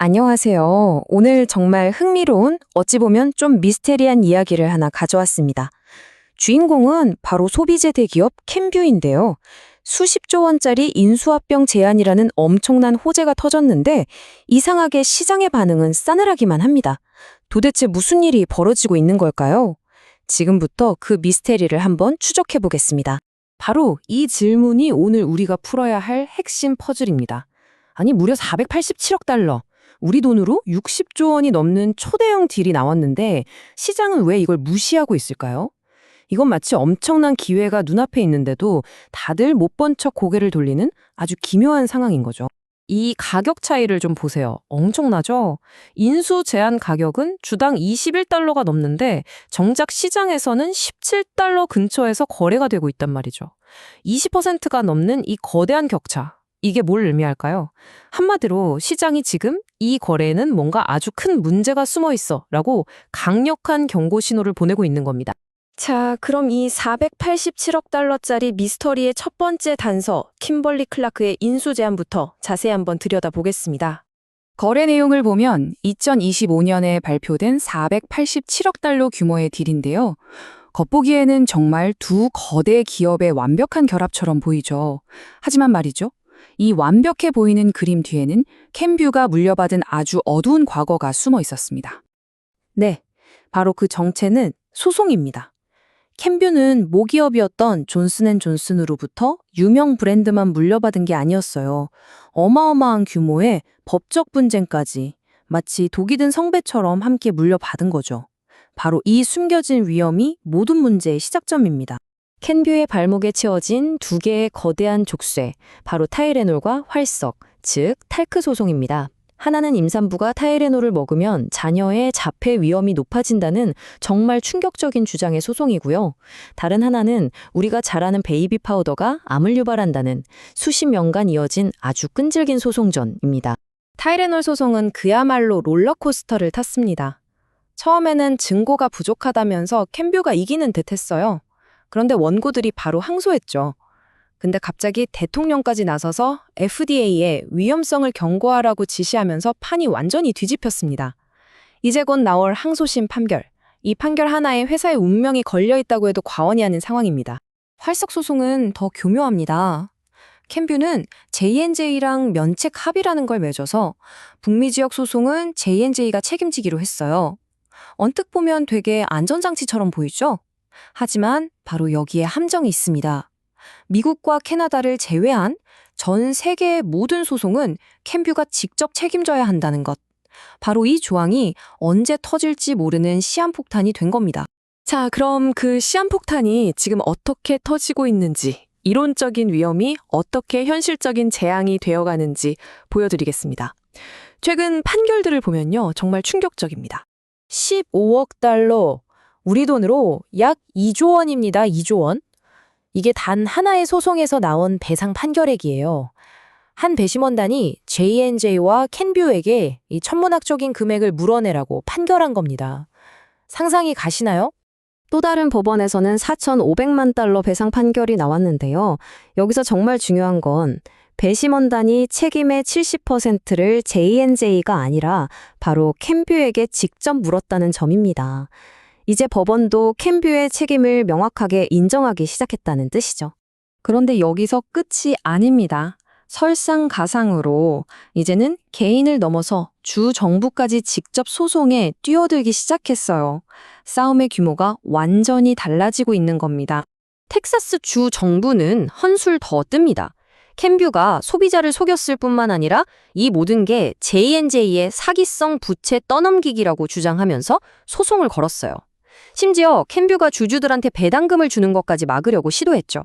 안녕하세요. 오늘 정말 흥미로운, 어찌 보면 좀 미스테리한 이야기를 하나 가져왔습니다. 주인공은 바로 소비재 대기업 캔뷰인데요. 수십조 원짜리 인수합병 제안이라는 엄청난 호재가 터졌는데 이상하게 시장의 반응은 싸늘하기만 합니다. 도대체 무슨 일이 벌어지고 있는 걸까요? 지금부터 그 미스테리를 한번 추적해 보겠습니다. 바로 이 질문이 오늘 우리가 풀어야 할 핵심 퍼즐입니다. 아니, 무려 487억 달러. 우리 돈으로 60조 원이 넘는 초대형 딜이 나왔는데 시장은 왜 이걸 무시하고 있을까요? 이건 마치 엄청난 기회가 눈앞에 있는데도 다들 못 본 척 고개를 돌리는 아주 기묘한 상황인 거죠. 이 가격 차이를 좀 보세요. 엄청나죠? 인수 제한 가격은 주당 21달러가 넘는데 정작 시장에서는 17달러 근처에서 거래가 되고 있단 말이죠. 20%가 넘는 이 거대한 격차. 이게 뭘 의미할까요? 한마디로 시장이 지금 이 거래에는 뭔가 아주 큰 문제가 숨어 있어 라고 강력한 경고 신호를 보내고 있는 겁니다. 자, 그럼 이 487억 달러짜리 미스터리의 첫 번째 단서, 킴벌리 클라크의 인수 제안부터 자세히 한번 들여다보겠습니다. 거래 내용을 보면 2025년에 발표된 487억 달러 규모의 딜인데요. 겉보기에는 정말 두 거대 기업의 완벽한 결합처럼 보이죠. 하지만 말이죠. 이 완벽해 보이는 그림 뒤에는 캔뷰가 물려받은 아주 어두운 과거가 숨어 있었습니다. 네, 바로 그 정체는 소송입니다. 캔뷰는 모기업이었던 존슨앤존슨으로부터 유명 브랜드만 물려받은 게 아니었어요. 어마어마한 규모의 법적 분쟁까지 마치 독이 든 성배처럼 함께 물려받은 거죠. 바로 이 숨겨진 위험이 모든 문제의 시작점입니다. 캔뷰의 발목에 채워진 두 개의 거대한 족쇄, 바로 타이레놀과 활석, 즉 탈크 소송입니다. 하나는 임산부가 타이레놀을 먹으면 자녀의 자폐 위험이 높아진다는 정말 충격적인 주장의 소송이고요. 다른 하나는 우리가 잘 아는 베이비 파우더가 암을 유발한다는 수십 년간 이어진 아주 끈질긴 소송전입니다. 타이레놀 소송은 그야말로 롤러코스터를 탔습니다. 처음에는 증거가 부족하다면서 캔뷰가 이기는 듯했어요. 그런데 원고들이 바로 항소했죠. 근데 갑자기 대통령까지 나서서 FDA에 위험성을 경고하라고 지시하면서 판이 완전히 뒤집혔습니다. 이제 곧 나올 항소심 판결. 이 판결 하나에 회사의 운명이 걸려있다고 해도 과언이 아닌 상황입니다. 활석 소송은 더 교묘합니다. 캔뷰는 J&J랑 면책 합의라는 걸 맺어서 북미 지역 소송은 J&J가 책임지기로 했어요. 언뜻 보면 되게 안전장치처럼 보이죠? 하지만 바로 여기에 함정이 있습니다. 미국과 캐나다를 제외한 전 세계의 모든 소송은 캔뷰가 직접 책임져야 한다는 것. 바로 이 조항이 언제 터질지 모르는 시한폭탄이 된 겁니다. 자, 그럼 그 시한폭탄이 지금 어떻게 터지고 있는지, 이론적인 위험이 어떻게 현실적인 재앙이 되어가는지 보여드리겠습니다. 최근 판결들을 보면요, 정말 충격적입니다. 15억 달러, 우리 돈으로 약 2조 원입니다. 2조 원. 이게 단 하나의 소송에서 나온 배상 판결액이에요. 한 배심원단이 J&J와 캔뷰에게 이 천문학적인 금액을 물어내라고 판결한 겁니다. 상상이 가시나요? 또 다른 법원에서는 4,500만 달러 배상 판결이 나왔는데요. 여기서 정말 중요한 건 배심원단이 책임의 70%를 J&J가 아니라 바로 캔뷰에게 직접 물었다는 점입니다. 이제 법원도 캔뷰의 책임을 명확하게 인정하기 시작했다는 뜻이죠. 그런데 여기서 끝이 아닙니다. 설상가상으로 이제는 개인을 넘어서 주 정부까지 직접 소송에 뛰어들기 시작했어요. 싸움의 규모가 완전히 달라지고 있는 겁니다. 텍사스 주 정부는 한술 더 뜹니다. 캔뷰가 소비자를 속였을 뿐만 아니라 이 모든 게 J&J의 사기성 부채 떠넘기기라고 주장하면서 소송을 걸었어요. 심지어 캔뷰가 주주들한테 배당금을 주는 것까지 막으려고 시도했죠.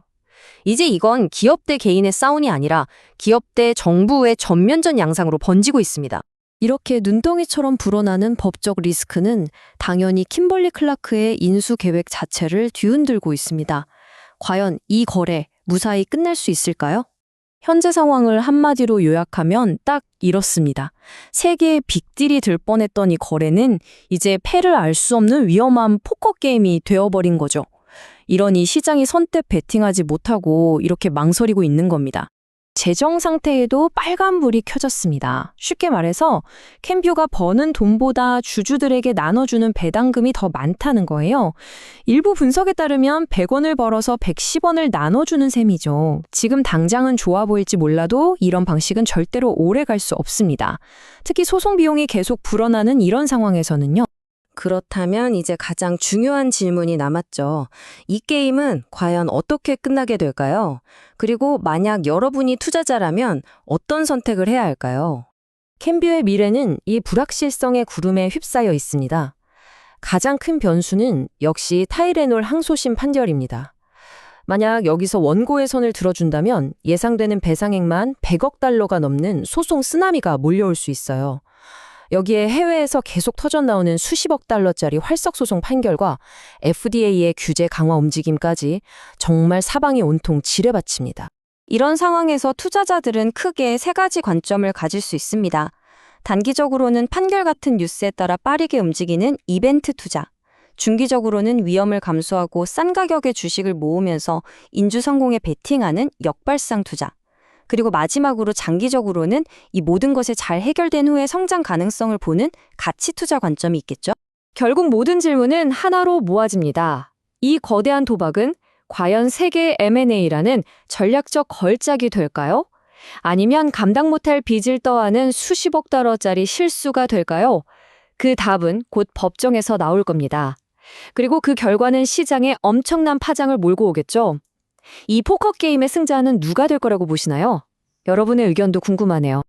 이제 이건 기업 대 개인의 싸움이 아니라 기업 대 정부의 전면전 양상으로 번지고 있습니다. 이렇게 눈덩이처럼 불어나는 법적 리스크는 당연히 킴벌리 클라크의 인수 계획 자체를 뒤흔들고 있습니다. 과연 이 거래 무사히 끝낼 수 있을까요? 현재 상황을 한마디로 요약하면 딱 이렇습니다. 세계의 빅딜이 될 뻔했던 이 거래는 이제 패를 알 수 없는 위험한 포커 게임이 되어버린 거죠. 이러니 시장이 선뜻 베팅하지 못하고 이렇게 망설이고 있는 겁니다. 재정 상태에도 빨간불이 켜졌습니다. 쉽게 말해서 캠뷰가 버는 돈보다 주주들에게 나눠주는 배당금이 더 많다는 거예요. 일부 분석에 따르면 100원을 벌어서 110원을 나눠주는 셈이죠. 지금 당장은 좋아 보일지 몰라도 이런 방식은 절대로 오래 갈 수 없습니다. 특히 소송 비용이 계속 불어나는 이런 상황에서는요. 그렇다면 이제 가장 중요한 질문이 남았죠. 이 게임은 과연 어떻게 끝나게 될까요? 그리고 만약 여러분이 투자자라면 어떤 선택을 해야 할까요? 캠뷰의 미래는 이 불확실성의 구름에 휩싸여 있습니다. 가장 큰 변수는 역시 타이레놀 항소심 판결입니다. 만약 여기서 원고의 선을 들어준다면 예상되는 배상액만 100억 달러가 넘는 소송 쓰나미가 몰려올 수 있어요. 여기에 해외에서 계속 터져나오는 수십억 달러짜리 활석소송 판결과 FDA의 규제 강화 움직임까지 정말 사방이 온통 지뢰밭입니다. 이런 상황에서 투자자들은 크게 세 가지 관점을 가질 수 있습니다. 단기적으로는 판결 같은 뉴스에 따라 빠르게 움직이는 이벤트 투자. 중기적으로는 위험을 감수하고 싼 가격의 주식을 모으면서 인주 성공에 베팅하는 역발상 투자. 그리고 마지막으로 장기적으로는 이 모든 것이 잘 해결된 후에 성장 가능성을 보는 가치 투자 관점이 있겠죠? 결국 모든 질문은 하나로 모아집니다. 이 거대한 도박은 과연 세계 M&A라는 전략적 걸작이 될까요? 아니면 감당 못할 빚을 떠안은 수십억 달러짜리 실수가 될까요? 그 답은 곧 법정에서 나올 겁니다. 그리고 그 결과는 시장에 엄청난 파장을 몰고 오겠죠. 이 포커 게임의 승자는 누가 될 거라고 보시나요? 여러분의 의견도 궁금하네요.